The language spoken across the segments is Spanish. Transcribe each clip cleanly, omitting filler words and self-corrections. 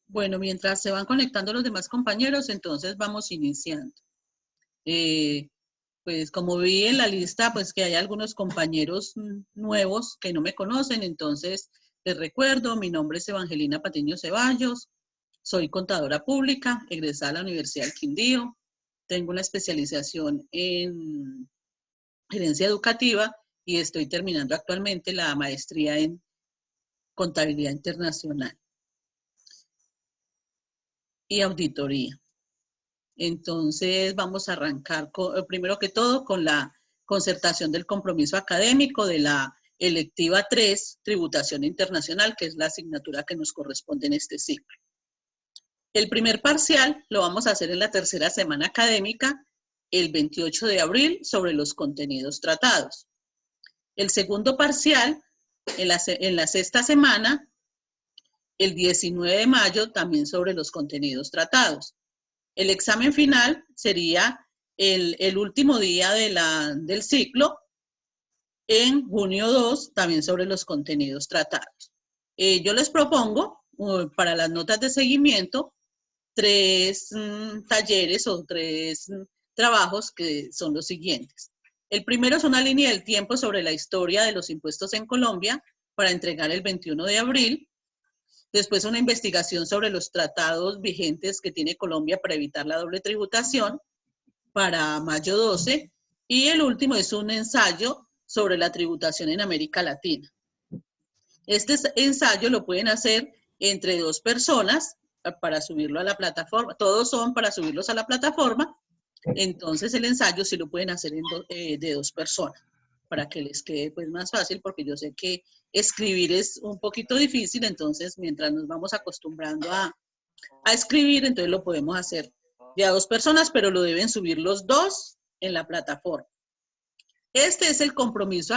Bueno, mientras se van conectando los demás compañeros, entonces vamos iniciando. Pues como vi en la lista, pues que hay algunos compañeros nuevos que no me conocen, entonces les recuerdo, mi nombre es Evangelina Patiño Ceballos, soy contadora pública, egresada a la Universidad del Quindío, tengo una especialización en gerencia educativa y estoy terminando actualmente la maestría en contabilidad internacional y auditoría. Entonces vamos a arrancar primero que todo con la concertación del compromiso académico de la electiva 3, tributación internacional, que es la asignatura que nos corresponde en este ciclo. El primer parcial lo vamos a hacer en la tercera semana académica, el 28 de abril, sobre los contenidos tratados. El segundo parcial, en la sexta semana, el 19 de mayo, también sobre los contenidos tratados. El examen final sería el último día del ciclo, en junio 2, también sobre los contenidos tratados. Yo les propongo, para las notas de seguimiento, 3 talleres o 3 trabajos que son los siguientes. El primero es una línea del tiempo sobre la historia de los impuestos en Colombia para entregar el 21 de abril. Después una investigación sobre los tratados vigentes que tiene Colombia para evitar la doble tributación para mayo 12. Y el último es un ensayo sobre la tributación en América Latina. Este ensayo lo pueden hacer entre 2 personas para subirlo a la plataforma. Todos son para subirlos a la plataforma. Entonces el ensayo sí lo pueden hacer de 2 personas para que les quede pues más fácil, porque yo sé que escribir es un poquito difícil, entonces mientras nos vamos acostumbrando a escribir, entonces lo podemos hacer de a 2 personas, pero lo deben subir los 2 en la plataforma. Este es el compromiso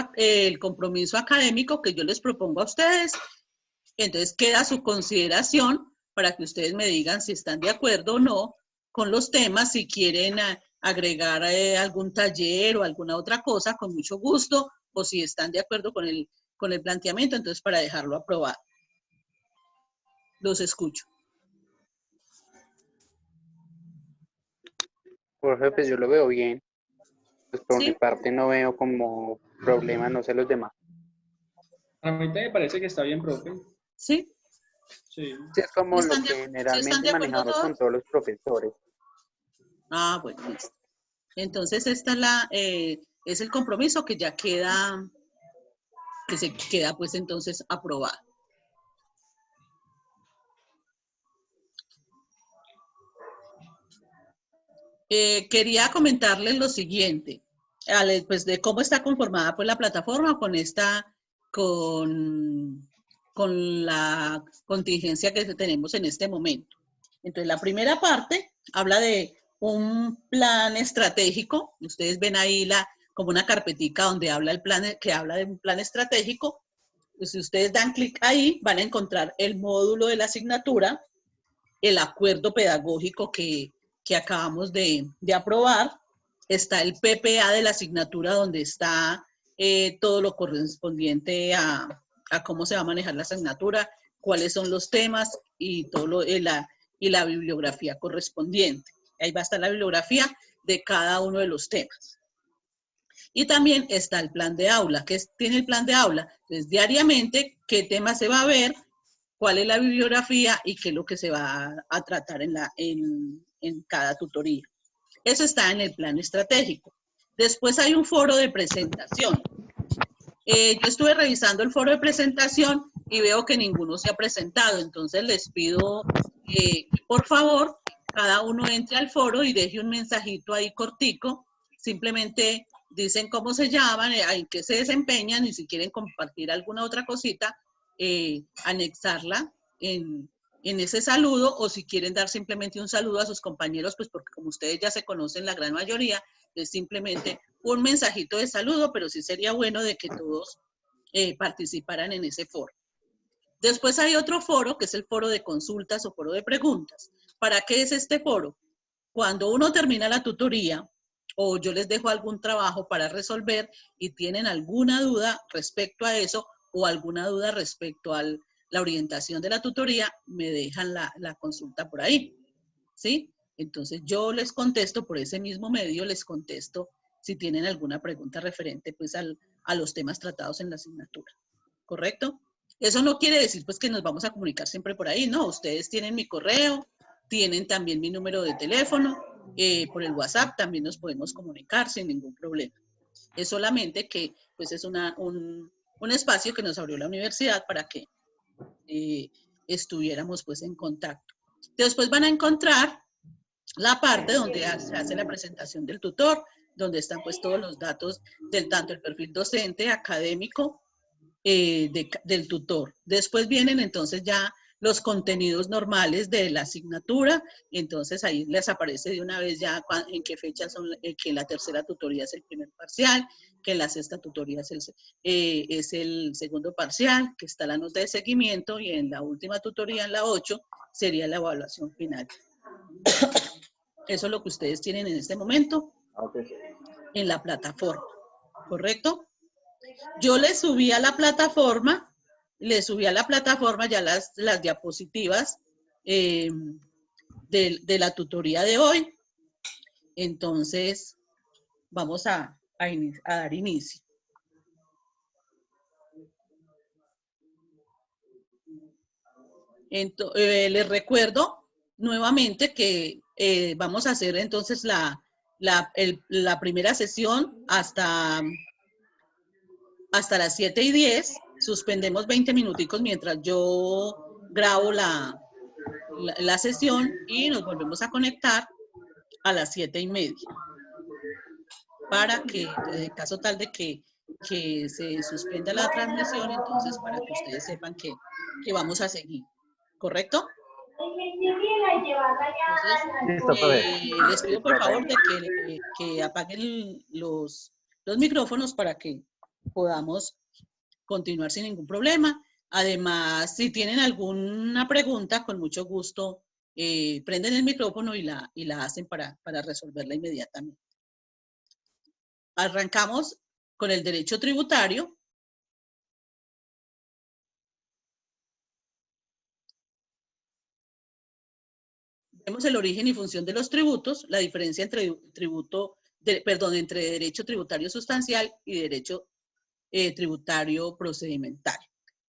académico que yo les propongo a ustedes. Entonces queda a su consideración para que ustedes me digan si están de acuerdo o no con los temas, si quieren agregar algún taller o alguna otra cosa, con mucho gusto, o si están de acuerdo con el planteamiento, entonces para dejarlo aprobado. Los escucho. Jorge, pues yo lo veo bien. Pues por ¿Sí? mi parte no veo como problema, no sé los demás. A mí me parece que está bien, profe. ¿Sí? Sí, es como lo que generalmente manejamos con todos los profesores. Ah, bueno, listo. Entonces esta es el compromiso que ya queda, que se queda pues entonces aprobado. Quería comentarles lo siguiente, pues de cómo está conformada pues la plataforma con la contingencia que tenemos en este momento. Entonces la primera parte habla de un plan estratégico. Ustedes ven ahí como una carpetica donde habla que habla de un plan estratégico. Pues si ustedes dan clic ahí, van a encontrar el módulo de la asignatura, el acuerdo pedagógico que acabamos de aprobar. Está el PPA de la asignatura, donde está todo lo correspondiente a cómo se va a manejar la asignatura, cuáles son los temas y todo y la bibliografía correspondiente. Ahí va a estar la bibliografía de cada uno de los temas. Y también está el plan de aula. ¿Qué tiene el plan de aula? Entonces, diariamente, qué tema se va a ver, cuál es la bibliografía y qué es lo que se va a tratar en cada tutoría. Eso está en el plan estratégico. Después hay un foro de presentación. Yo estuve revisando el foro de presentación y veo que ninguno se ha presentado, entonces les pido que por favor cada uno entre al foro y deje un mensajito ahí cortico. Simplemente dicen cómo se llaman, en qué se desempeñan, y si quieren compartir alguna otra cosita, anexarla en ese saludo, o si quieren dar simplemente un saludo a sus compañeros, pues porque como ustedes ya se conocen la gran mayoría, es simplemente un mensajito de saludo, pero sí sería bueno de que todos participaran en ese foro. Después hay otro foro, que es el foro de consultas o foro de preguntas. ¿Para qué es este foro? Cuando uno termina la tutoría, o yo les dejo algún trabajo para resolver y tienen alguna duda respecto a eso, o alguna duda respecto al la orientación de la tutoría, me dejan la consulta por ahí, ¿sí? Entonces yo les contesto por ese mismo medio, les contesto si tienen alguna pregunta referente pues a los temas tratados en la asignatura, ¿correcto? Eso no quiere decir pues que nos vamos a comunicar siempre por ahí, no, ustedes tienen mi correo, tienen también mi número de teléfono, por el WhatsApp también nos podemos comunicar sin ningún problema. Es solamente que pues es un espacio que nos abrió la universidad para que estuviéramos pues en contacto. Después van a encontrar la parte donde se hace la presentación del tutor, donde están pues todos los datos del tanto el perfil docente, académico, del tutor. Después vienen entonces ya los contenidos normales de la asignatura, entonces ahí les aparece de una vez ya en qué fecha son, que en la tercera tutoría es el primer parcial, que en la sexta tutoría es el segundo parcial, que está la nota de seguimiento, y en la última tutoría, en la 8, sería la evaluación final. Eso es lo que ustedes tienen en este momento en la plataforma, ¿correcto? Yo le subí a la plataforma ya las diapositivas de la tutoría de hoy. Entonces, vamos a dar inicio. Les recuerdo nuevamente que vamos a hacer entonces la primera sesión hasta las 7:10, suspendemos 20 minuticos mientras yo grabo la sesión y nos volvemos a conectar a las 7:30. Para que, en caso tal de que se suspenda la transmisión, entonces para que ustedes sepan que vamos a seguir, ¿correcto? Entonces, les pido por favor de que apaguen los micrófonos para que podamos continuar sin ningún problema. Además, si tienen alguna pregunta, con mucho gusto, prenden el micrófono y la hacen para resolverla inmediatamente. Arrancamos con el derecho tributario. Vemos el origen y función de los tributos, la diferencia entre entre derecho tributario sustancial y derecho tributario procedimental.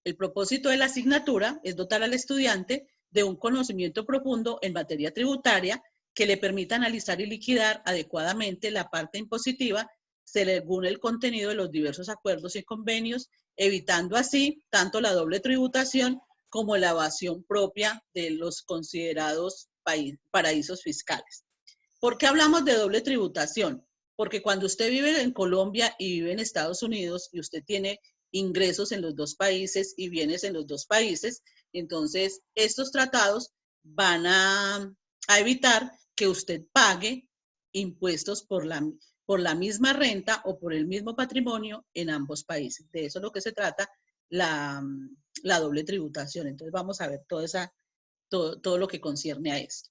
El propósito de la asignatura es dotar al estudiante de un conocimiento profundo en materia tributaria que le permita analizar y liquidar adecuadamente la parte impositiva según el contenido de los diversos acuerdos y convenios, evitando así tanto la doble tributación como la evasión propia de los considerados paraísos fiscales. ¿Por qué hablamos de doble tributación? Porque cuando usted vive en Colombia y vive en Estados Unidos y usted tiene ingresos en los dos países y bienes en los dos países, entonces estos tratados van a evitar que usted pague impuestos por la misma renta o por el mismo patrimonio en ambos países. De eso es lo que se trata la doble tributación. Entonces vamos a ver todo lo que concierne a esto.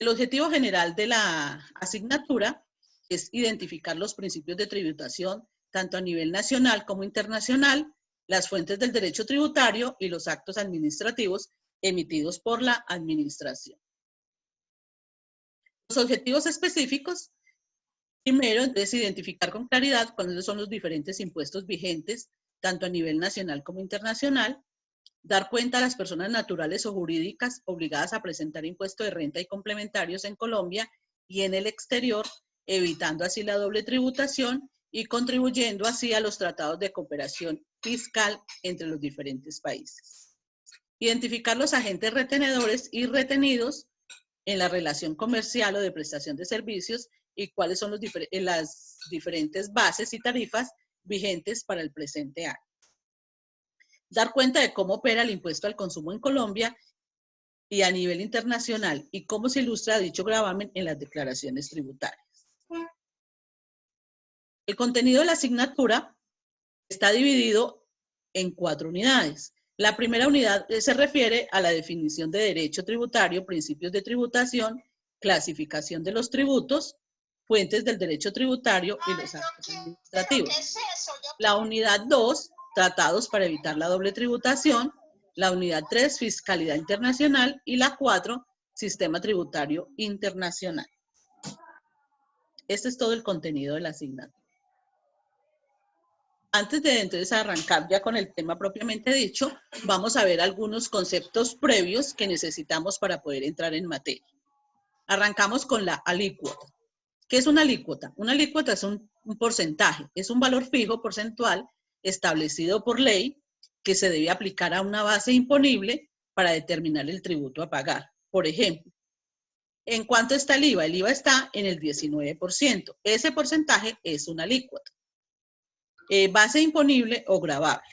El objetivo general de la asignatura es identificar los principios de tributación tanto a nivel nacional como internacional, las fuentes del derecho tributario y los actos administrativos emitidos por la administración. Los objetivos específicos, primero, es identificar con claridad cuáles son los diferentes impuestos vigentes tanto a nivel nacional como internacional, dar cuenta a las personas naturales o jurídicas obligadas a presentar impuesto de renta y complementarios en Colombia y en el exterior, evitando así la doble tributación y contribuyendo así a los tratados de cooperación fiscal entre los diferentes países. Identificar los agentes retenedores y retenidos en la relación comercial o de prestación de servicios y cuáles son las diferentes bases y tarifas vigentes para el presente año. Dar cuenta de cómo opera el impuesto al consumo en Colombia y a nivel internacional y cómo se ilustra dicho gravamen en las declaraciones tributarias. El contenido de la asignatura está dividido en 4 unidades. La primera unidad se refiere a la definición de derecho tributario, principios de tributación, clasificación de los tributos, fuentes del derecho tributario y los actos administrativos. La unidad 2 tratados para evitar la doble tributación, la unidad 3, fiscalidad internacional, y la 4, sistema tributario internacional. Este es todo el contenido de la asignatura. Antes de entonces arrancar ya con el tema propiamente dicho, vamos a ver algunos conceptos previos que necesitamos para poder entrar en materia. Arrancamos con la alícuota. ¿Qué es una alícuota? Una alícuota es un porcentaje, es un valor fijo porcentual establecido por ley que se debe aplicar a una base imponible para determinar el tributo a pagar. Por ejemplo, ¿en cuánto está el IVA? El IVA está en el 19%. Ese porcentaje es una alícuota. Base imponible o gravable.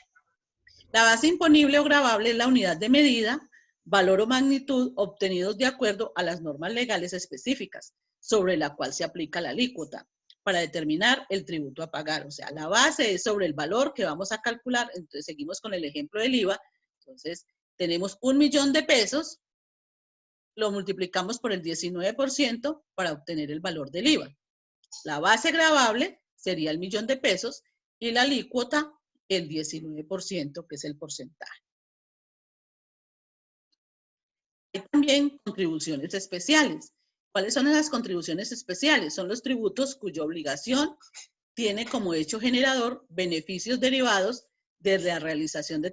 La base imponible o gravable es la unidad de medida, valor o magnitud obtenidos de acuerdo a las normas legales específicas sobre la cual se aplica la alícuota para determinar el tributo a pagar. O sea, la base es sobre el valor que vamos a calcular. Entonces, seguimos con el ejemplo del IVA. Entonces, tenemos 1.000.000 de pesos, lo multiplicamos por el 19% para obtener el valor del IVA. La base gravable sería el 1.000.000 de pesos y la alícuota el 19%, que es el porcentaje. Hay también contribuciones especiales. ¿Cuáles son las contribuciones especiales? Son los tributos cuya obligación tiene como hecho generador beneficios derivados de la realización de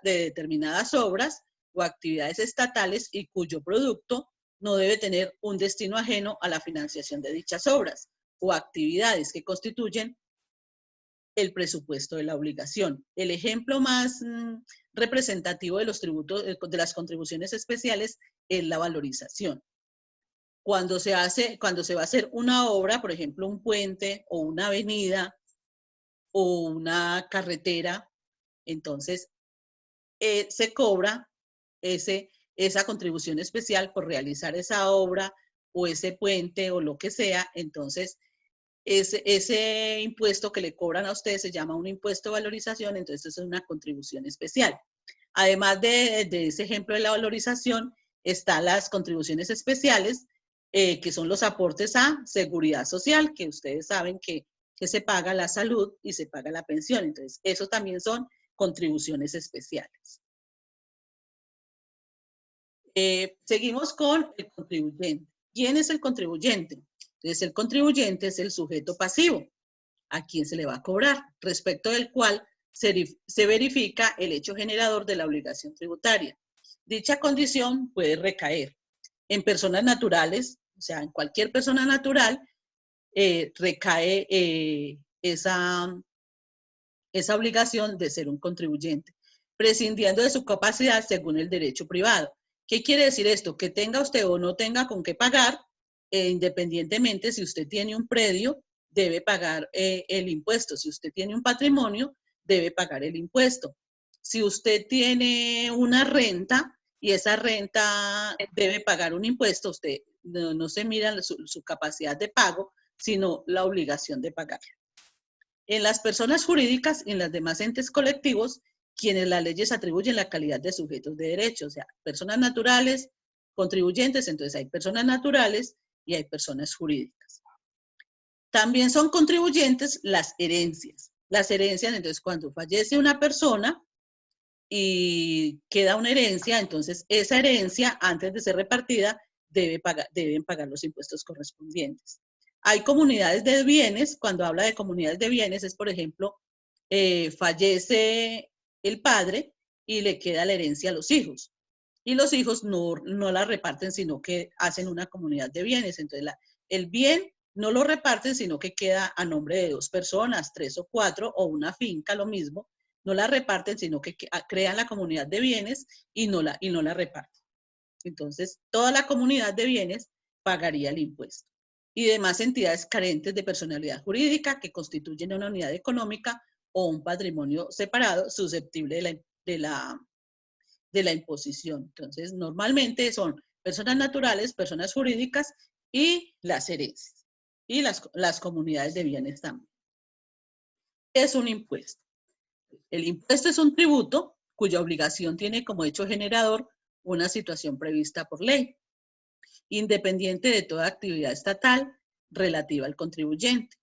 determinadas obras o actividades estatales y cuyo producto no debe tener un destino ajeno a la financiación de dichas obras o actividades que constituyen el presupuesto de la obligación. El ejemplo más representativo de los tributos, de las contribuciones especiales, es la valorización. Cuando se va a hacer una obra, por ejemplo, un puente o una avenida o una carretera, entonces se cobra esa contribución especial por realizar esa obra o ese puente o lo que sea. Entonces, ese impuesto que le cobran a ustedes se llama un impuesto de valorización, entonces es una contribución especial. Además de ese ejemplo de la valorización, están las contribuciones especiales, que son los aportes a seguridad social, que ustedes saben que se paga la salud y se paga la pensión. Entonces, esos también son contribuciones especiales. Seguimos con el contribuyente. ¿Quién es el contribuyente? Entonces, el contribuyente es el sujeto pasivo a quien se le va a cobrar, respecto del cual se verifica el hecho generador de la obligación tributaria. Dicha condición puede recaer en personas naturales, o sea, en cualquier persona natural recae esa obligación de ser un contribuyente, prescindiendo de su capacidad según el derecho privado. ¿Qué quiere decir esto? Que tenga usted o no tenga con qué pagar, independientemente si usted tiene un predio, debe pagar el impuesto. Si usted tiene un patrimonio, debe pagar el impuesto. Si usted tiene una renta y esa renta debe pagar un impuesto, usted no se mira su capacidad de pago, sino la obligación de pagar. En las personas jurídicas y en los demás entes colectivos, quienes las leyes atribuyen la calidad de sujetos de derecho, o sea, personas naturales, contribuyentes, entonces hay personas naturales y hay personas jurídicas. También son contribuyentes las herencias. Las herencias, entonces, cuando fallece una persona y queda una herencia, entonces esa herencia, antes de ser repartida, deben pagar los impuestos correspondientes. Hay comunidades de bienes. Cuando habla de comunidades de bienes es, por ejemplo, fallece el padre y le queda la herencia a los hijos. Y los hijos no la reparten, sino que hacen una comunidad de bienes. Entonces, el bien no lo reparten, sino que queda a nombre de 2 personas, 3 o 4, o una finca, lo mismo. No la reparten, sino que crean la comunidad de bienes y no la reparten. Entonces, toda la comunidad de bienes pagaría el impuesto. Y demás entidades carentes de personalidad jurídica que constituyen una unidad económica o un patrimonio separado susceptible de la imposición. Entonces, normalmente son personas naturales, personas jurídicas y las herencias. Y las comunidades de bienes también. ¿Qué es un impuesto? El impuesto es un tributo cuya obligación tiene como hecho generador una situación prevista por ley, independiente de toda actividad estatal relativa al contribuyente.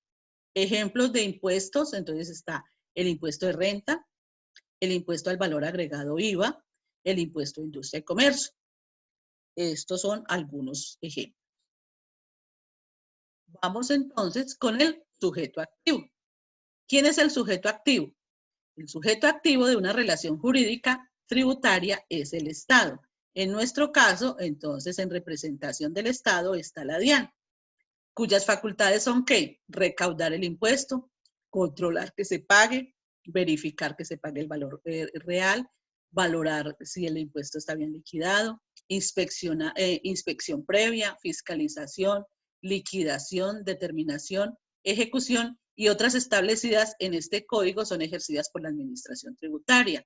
Ejemplos de impuestos, entonces está el impuesto de renta, el impuesto al valor agregado IVA, el impuesto de industria y comercio. Estos son algunos ejemplos. Vamos entonces con el sujeto activo. ¿Quién es el sujeto activo? El sujeto activo de una relación jurídica tributaria es el Estado. En nuestro caso, entonces, en representación del Estado está la DIAN, cuyas facultades son ¿qué? Recaudar el impuesto, controlar que se pague, verificar que se pague el valor real, valorar si el impuesto está bien liquidado, inspección previa, fiscalización, liquidación, determinación, ejecución y otras establecidas en este código son ejercidas por la Administración Tributaria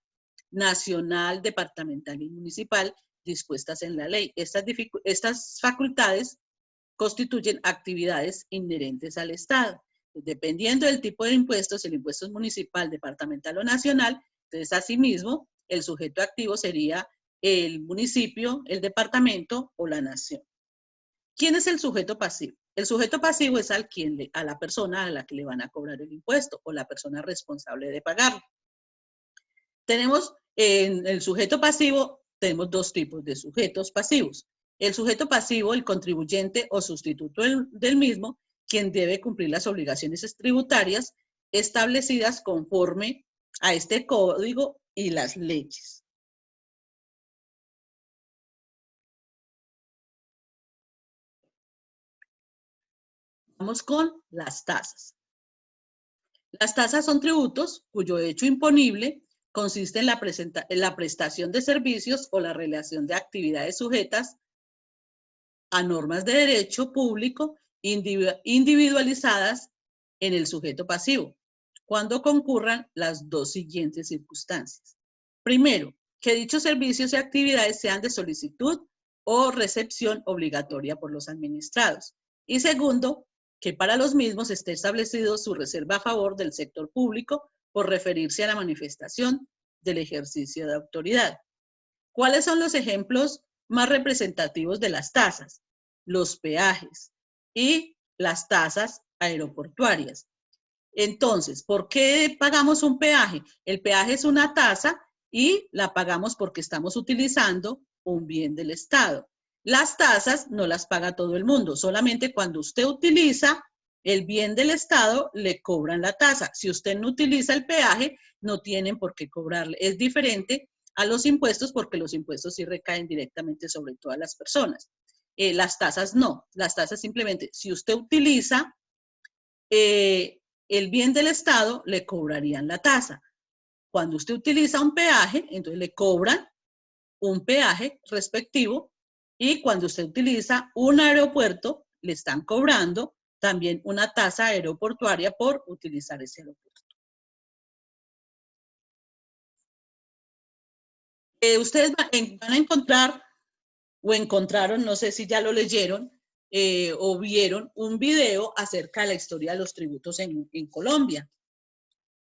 nacional, departamental y municipal dispuestas en la ley. Estas facultades constituyen actividades inherentes al Estado. Dependiendo del tipo de impuestos, si el impuesto es municipal, departamental o nacional, entonces asimismo el sujeto activo sería el municipio, el departamento o la nación. ¿Quién es el sujeto pasivo? El sujeto pasivo es a la persona a la que le van a cobrar el impuesto o la persona responsable de pagarlo. Tenemos en el sujeto pasivo, tenemos dos tipos de sujetos pasivos. El sujeto pasivo, el contribuyente o sustituto del mismo, quien debe cumplir las obligaciones tributarias establecidas conforme a este código y las leyes. Vamos con las tasas. Las tasas son tributos cuyo hecho imponible consiste en la prestación de servicios o la relación de actividades sujetas a normas de derecho público individualizadas en el sujeto pasivo, cuando concurran las dos siguientes circunstancias. Primero, que dichos servicios y actividades sean de solicitud o recepción obligatoria por los administrados. Y segundo, que para los mismos esté establecido su reserva a favor del sector público por referirse a la manifestación del ejercicio de autoridad. ¿Cuáles son los ejemplos más representativos de las tasas? Los peajes y las tasas aeroportuarias. Entonces, ¿por qué pagamos un peaje? El peaje es una tasa y la pagamos porque estamos utilizando un bien del Estado. Las tasas no las paga todo el mundo, solamente cuando usted utiliza el bien del Estado le cobran la tasa. Si usted no utiliza el peaje, no tienen por qué cobrarle. Es diferente a los impuestos porque los impuestos sí recaen directamente sobre todas las personas. Las tasas no, las tasas simplemente, si usted utiliza el bien del Estado, le cobrarían la tasa. Cuando usted utiliza un peaje, entonces le cobran un peaje respectivo y cuando usted utiliza un aeropuerto, le están cobrando también una tasa aeroportuaria por utilizar ese aeropuerto. Ustedes van a encontrar o encontraron, no sé si ya lo leyeron o vieron un video acerca de la historia de los tributos en Colombia.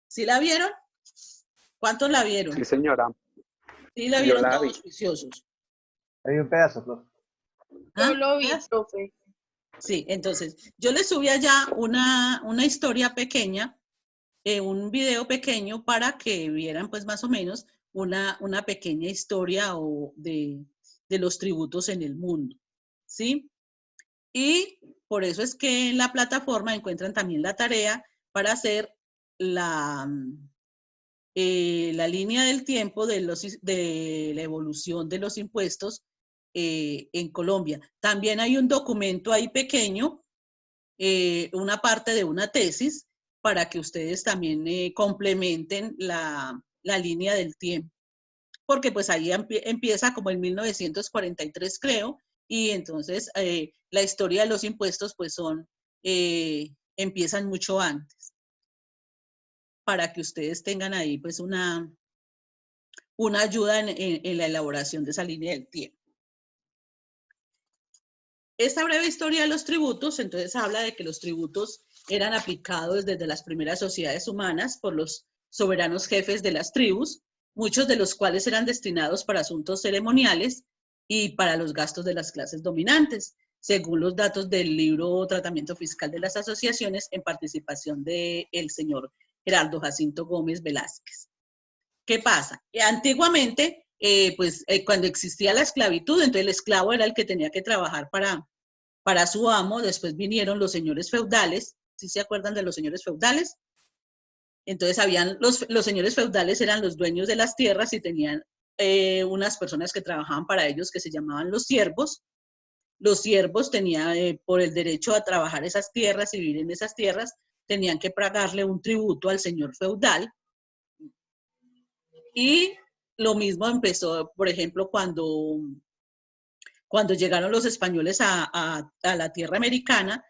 ¿Sí la vieron? ¿Cuántos la vieron? Sí, señora. Sí, la vieron todos juiciosos. Hay un pedazo, profe. ¿Ah? Yo lo vi, profe. Sí, entonces, yo les subí allá una historia pequeña, un video pequeño para que vieran pues más o menos una pequeña historia de los tributos en el mundo, ¿sí? Y por eso es que en la plataforma encuentran también la tarea para hacer la línea del tiempo de la evolución de los impuestos en Colombia. También hay un documento ahí pequeño, una parte de una tesis, para que ustedes también complementen la línea del tiempo. Porque pues ahí empieza como en 1943, creo, y entonces la historia de los impuestos pues empiezan mucho antes. Para que ustedes tengan ahí pues una ayuda en la elaboración de esa línea del tiempo. Esta breve historia de los tributos, entonces habla de que los tributos eran aplicados desde las primeras sociedades humanas por los soberanos jefes de las tribus, muchos de los cuales eran destinados para asuntos ceremoniales y para los gastos de las clases dominantes, según los datos del libro Tratamiento Fiscal de las Asociaciones en participación del señor Gerardo Jacinto Gómez Velázquez. ¿Qué pasa? Antiguamente, cuando existía la esclavitud, entonces el esclavo era el que tenía que trabajar para su amo. Después vinieron los señores feudales. ¿Sí se acuerdan de los señores feudales? Entonces habían los señores feudales eran los dueños de las tierras y tenían unas personas que trabajaban para ellos que se llamaban los siervos. Los siervos tenían, por el derecho a trabajar esas tierras y vivir en esas tierras, tenían que pagarle un tributo al señor feudal. Y lo mismo empezó, por ejemplo, cuando llegaron los españoles a la tierra americana,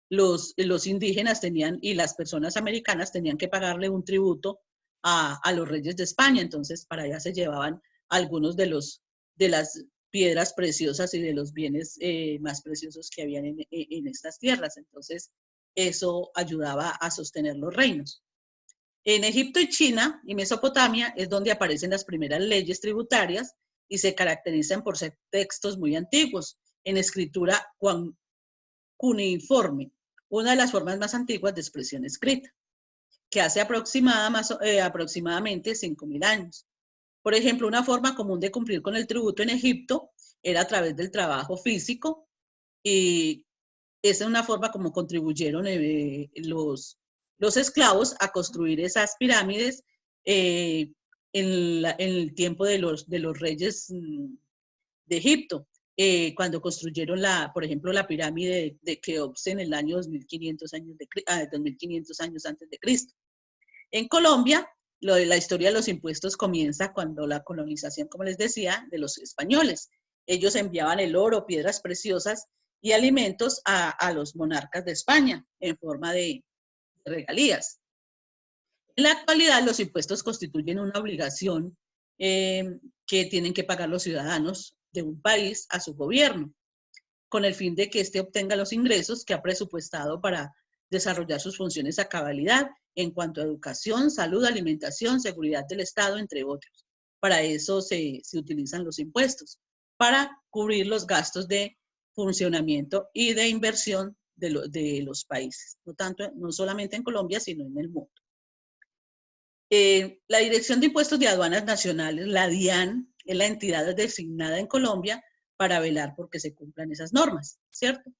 los indígenas tenían y las personas americanas tenían que pagarle un tributo a los reyes de España. Entonces, para allá se llevaban algunos de las piedras preciosas y de los bienes más preciosos que habían en estas tierras. Entonces, eso ayudaba a sostener los reinos. En Egipto y China y Mesopotamia es donde aparecen las primeras leyes tributarias y se caracterizan por ser textos muy antiguos, en escritura cuneiforme, una de las formas más antiguas de expresión escrita, que hace aproximadamente 5.000 años. Por ejemplo, una forma común de cumplir con el tributo en Egipto era a través del trabajo físico, y esa es una forma como contribuyeron los esclavos a construir esas pirámides en el tiempo de los reyes de Egipto, cuando construyeron, por ejemplo, la pirámide de Keops en el año 2500 años antes de Cristo. En Colombia, la historia de los impuestos comienza cuando la colonización, como les decía, de los españoles. Ellos enviaban el oro, piedras preciosas y alimentos a los monarcas de España en forma de regalías. En la actualidad, los impuestos constituyen una obligación que tienen que pagar los ciudadanos de un país a su gobierno, con el fin de que éste obtenga los ingresos que ha presupuestado para desarrollar sus funciones a cabalidad en cuanto a educación, salud, alimentación, seguridad del Estado, entre otros. Para eso se utilizan los impuestos, para cubrir los gastos de funcionamiento y de inversión de los países, no solamente en Colombia, sino en el mundo. La Dirección de Impuestos de Aduanas Nacionales, la DIAN, es la entidad designada en Colombia para velar por que se cumplan esas normas, ¿cierto?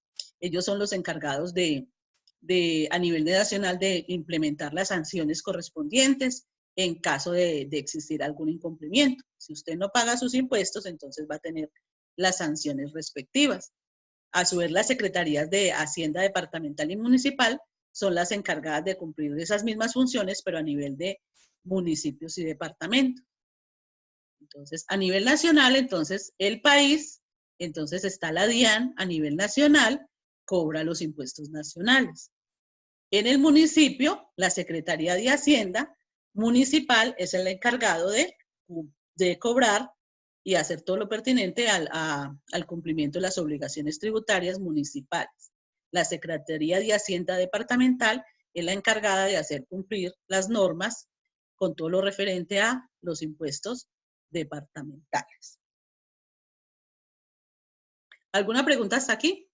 Ellos son los encargados a nivel nacional de implementar las sanciones correspondientes en caso de existir algún incumplimiento. Si usted no paga sus impuestos, entonces va a tener las sanciones respectivas. A su vez, las secretarías de Hacienda departamental y municipal son las encargadas de cumplir esas mismas funciones, pero a nivel de municipios y departamentos. Entonces, a nivel nacional, entonces, el país, entonces está la DIAN a nivel nacional, cobra los impuestos nacionales. En el municipio, la Secretaría de Hacienda municipal es el encargado de cobrar y hacer todo lo pertinente al cumplimiento de las obligaciones tributarias municipales. La Secretaría de Hacienda departamental es la encargada de hacer cumplir las normas con todo lo referente a los impuestos departamentales. ¿Alguna pregunta hasta aquí?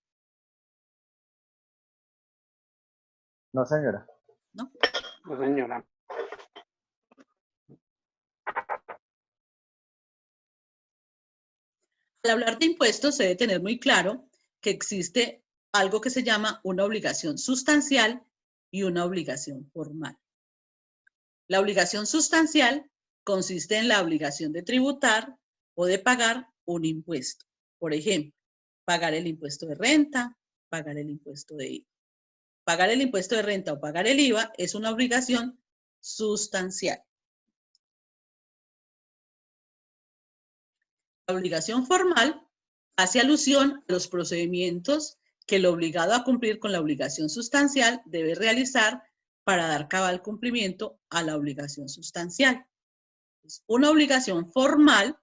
No, señora. ¿No? No, señora. Al hablar de impuestos se debe tener muy claro que existe algo que se llama una obligación sustancial y una obligación formal. La obligación sustancial consiste en la obligación de tributar o de pagar un impuesto. Por ejemplo, pagar el impuesto de renta, pagar el impuesto de IVA. Pagar el impuesto de renta o pagar el IVA es una obligación sustancial. La obligación formal hace alusión a los procedimientos que el obligado a cumplir con la obligación sustancial debe realizar para dar cabal cumplimiento a la obligación sustancial. Una obligación formal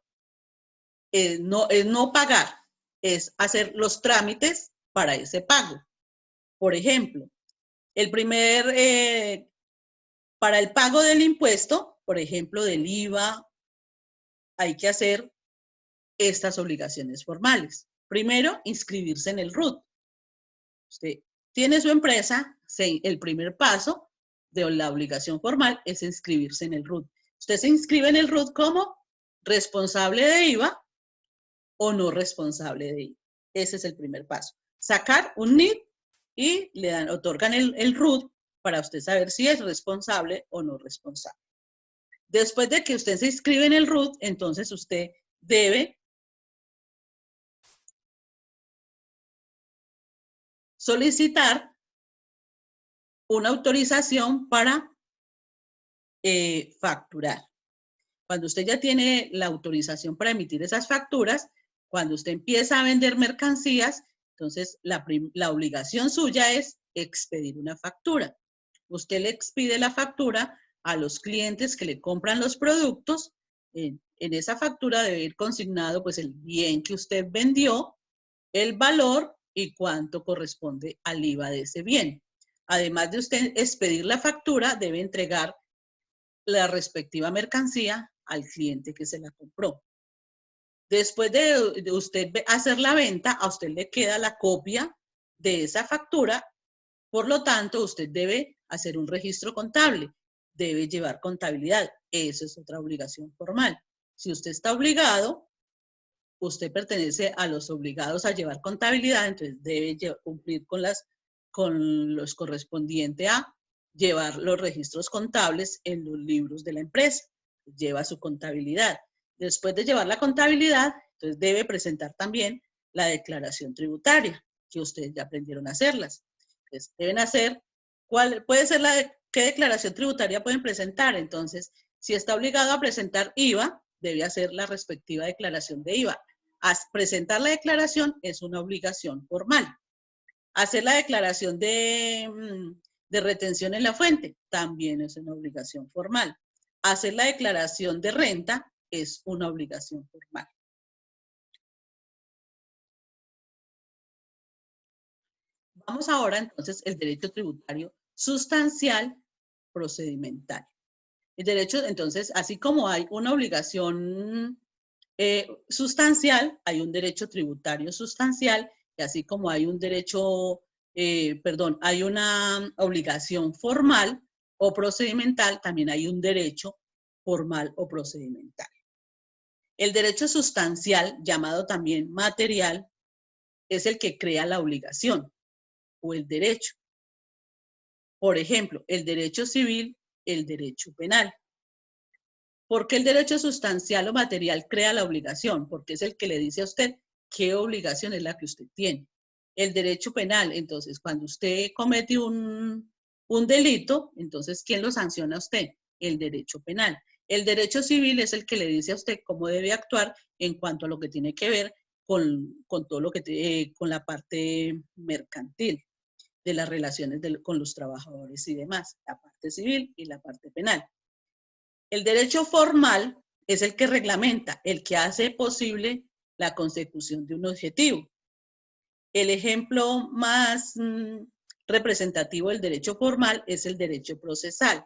es no pagar, es hacer los trámites para ese pago. Por ejemplo, para el pago del impuesto, por ejemplo, del IVA, hay que hacer estas obligaciones formales. Primero, inscribirse en el RUT. Usted tiene su empresa, el primer paso de la obligación formal es inscribirse en el RUT. Usted se inscribe en el RUT como responsable de IVA o no responsable de IVA. Ese es el primer paso. Sacar un NIT y le otorgan el RUT para usted saber si es responsable o no responsable. Después de que usted se inscribe en el RUT, entonces usted debe solicitar una autorización para facturar. Cuando usted ya tiene la autorización para emitir esas facturas, cuando usted empieza a vender mercancías, entonces la obligación suya es expedir una factura. Usted le expide la factura a los clientes que le compran los productos. En esa factura debe ir consignado pues el bien que usted vendió, el valor y cuánto corresponde al IVA de ese bien. Además de usted expedir la factura, debe entregar la respectiva mercancía al cliente que se la compró. Después de usted hacer la venta, a usted le queda la copia de esa factura. Por lo tanto, usted debe hacer un registro contable, debe llevar contabilidad. Eso es otra obligación formal. Si usted está obligado, usted pertenece a los obligados a llevar contabilidad, entonces debe cumplir con los correspondientes a llevar los registros contables en los libros de la empresa. Lleva su contabilidad. Después de llevar la contabilidad, entonces debe presentar también la declaración tributaria, que ustedes ya aprendieron a hacerlas. Entonces, deben hacer, ¿cuál puede ser qué declaración tributaria pueden presentar? Entonces, si está obligado a presentar IVA, debe hacer la respectiva declaración de IVA. Presentar la declaración es una obligación formal. Hacer la declaración de retención en la fuente también es una obligación formal. Hacer la declaración de renta es una obligación formal. Vamos ahora entonces al derecho tributario sustancial procedimental. El derecho, entonces, así como hay una obligación sustancial, hay un derecho tributario sustancial, y así como hay un derecho, hay una obligación formal o procedimental, también hay un derecho formal o procedimental. El derecho sustancial, llamado también material, es el que crea la obligación o el derecho. Por ejemplo, el derecho civil, el derecho penal. ¿Por qué el derecho sustancial o material crea la obligación? Porque es el que le dice a usted qué obligación es la que usted tiene. El derecho penal, entonces, cuando usted comete un delito, entonces, ¿quién lo sanciona a usted? El derecho penal. El derecho civil es el que le dice a usted cómo debe actuar en cuanto a lo que tiene que ver con todo lo que con la parte mercantil de las relaciones con los trabajadores y demás, la parte civil y la parte penal. El derecho formal es el que reglamenta, el que hace posible la consecución de un objetivo. El ejemplo más representativo del derecho formal es el derecho procesal.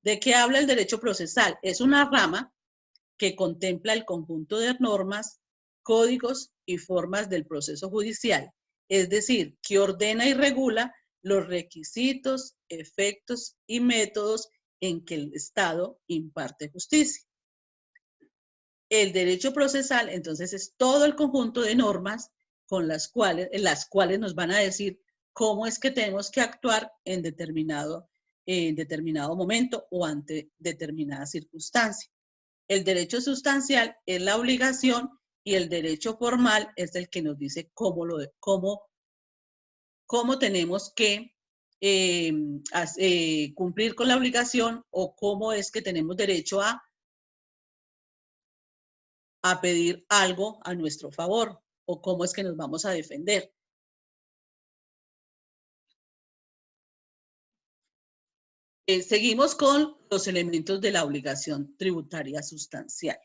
¿De qué habla el derecho procesal? Es una rama que contempla el conjunto de normas, códigos y formas del proceso judicial, es decir, que ordena y regula los requisitos, efectos y métodos en que el Estado imparte justicia. El derecho procesal, entonces, es todo el conjunto de normas en las cuales nos van a decir cómo es que tenemos que actuar en determinado momento o ante determinada circunstancia. El derecho sustancial es la obligación y el derecho formal es el que nos dice cómo tenemos que cumplir con la obligación o cómo es que tenemos derecho a pedir algo a nuestro favor o cómo es que nos vamos a defender. Seguimos con los elementos de la obligación tributaria sustancial.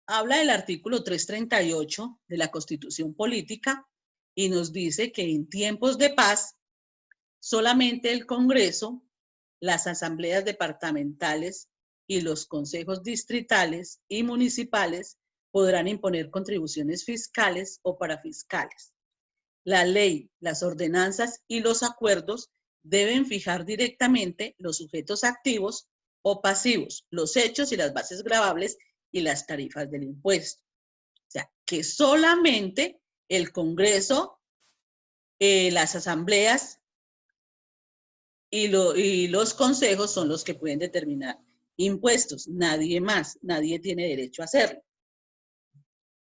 Habla del artículo 338 de la Constitución Política y nos dice que en tiempos de paz solamente el Congreso, las asambleas departamentales y los consejos distritales y municipales podrán imponer contribuciones fiscales o parafiscales. La ley, las ordenanzas y los acuerdos deben fijar directamente los sujetos activos o pasivos, los hechos y las bases gravables y las tarifas del impuesto. O sea, que solamente el Congreso, las asambleas y los consejos son los que pueden determinar impuestos, nadie más, nadie tiene derecho a hacerlo.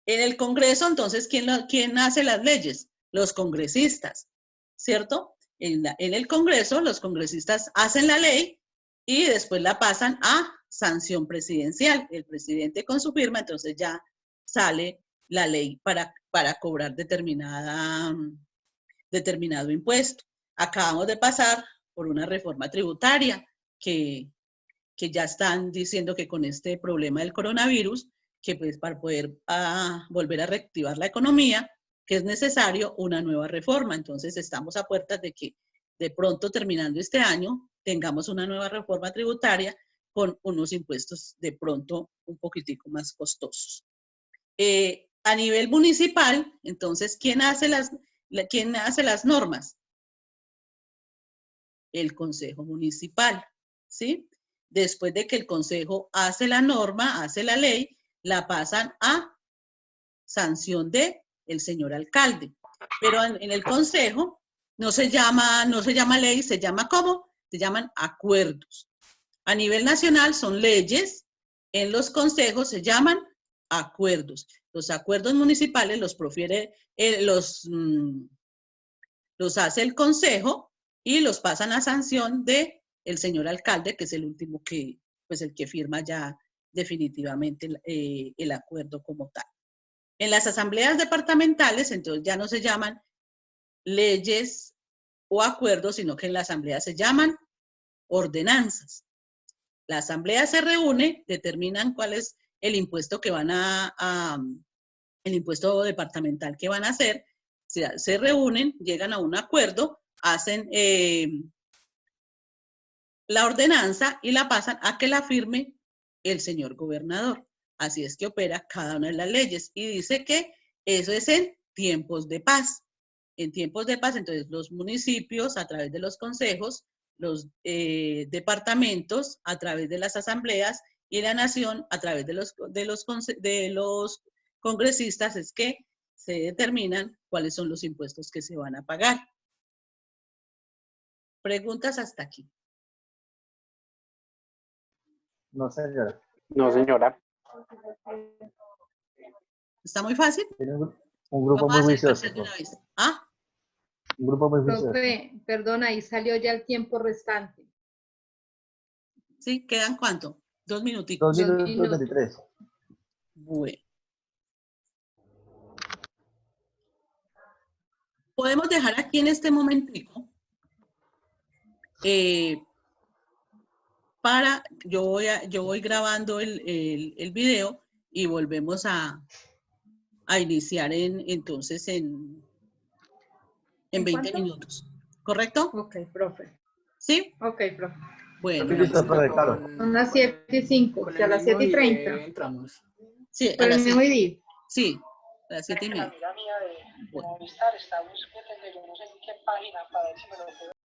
En el Congreso, entonces, ¿quién hace las leyes? Los congresistas, ¿cierto? En el Congreso, los congresistas hacen la ley y después la pasan a sanción presidencial. El presidente con su firma, entonces ya sale la ley para cobrar determinado impuesto. Acabamos de pasar por una reforma tributaria que ya están diciendo que con este problema del coronavirus, que pues para poder volver a reactivar la economía, que es necesario una nueva reforma. Entonces estamos a puertas de que de pronto terminando este año tengamos una nueva reforma tributaria con unos impuestos de pronto un poquitico más costosos. A nivel municipal, entonces, ¿quién hace las normas? El Consejo Municipal, ¿sí? Después de que el Consejo hace la norma, hace la ley, la pasan a sanción de el señor alcalde. Pero en el Consejo no se llama ley, se llama ¿cómo? Se llaman acuerdos. A nivel nacional son leyes, en los consejos se llaman acuerdos. Los acuerdos municipales los profiere, los hace el Consejo y los pasan a sanción de el señor alcalde, que es el último que, pues el que firma ya definitivamente el acuerdo como tal. En las asambleas departamentales, entonces ya no se llaman leyes o acuerdos, sino que en la asamblea se llaman ordenanzas. La asamblea se reúne, determinan cuál es el impuesto que van el impuesto departamental que van a hacer, se reúnen, llegan a un acuerdo, hacen la ordenanza y la pasan a que la firme el señor gobernador. Así es que opera cada una de las leyes y dice que eso es en tiempos de paz. En tiempos de paz, entonces los municipios a través de los consejos, los departamentos a través de las asambleas y la nación a través de los congresistas es que se determinan cuáles son los impuestos que se van a pagar. ¿Preguntas hasta aquí? No, señora. No, señora. ¿Está muy fácil? Tiene un grupo Vamos a muy hacer juicioso. de una vez. ¿Ah? Un grupo muy juicioso. Profe, perdona, ahí salió ya el tiempo restante. ¿Sí? ¿Quedan cuánto? 2 minuticos. 2 minutos 23. Bueno. Podemos dejar aquí en este momentico yo voy grabando el video y volvemos a iniciar entonces en 20 minutos. ¿Correcto? Ok, profe. ¿Sí? Ok, profe. Bueno. Listo, profe, claro. Son las 7:05, o sea, a las 7:30. Entramos. Sí, a Por el las mismo 7. ID. Sí, a las 7:30. La amiga mía de Bueno. Movistar está buscando, yo no sé en qué página para ver si me lo puedo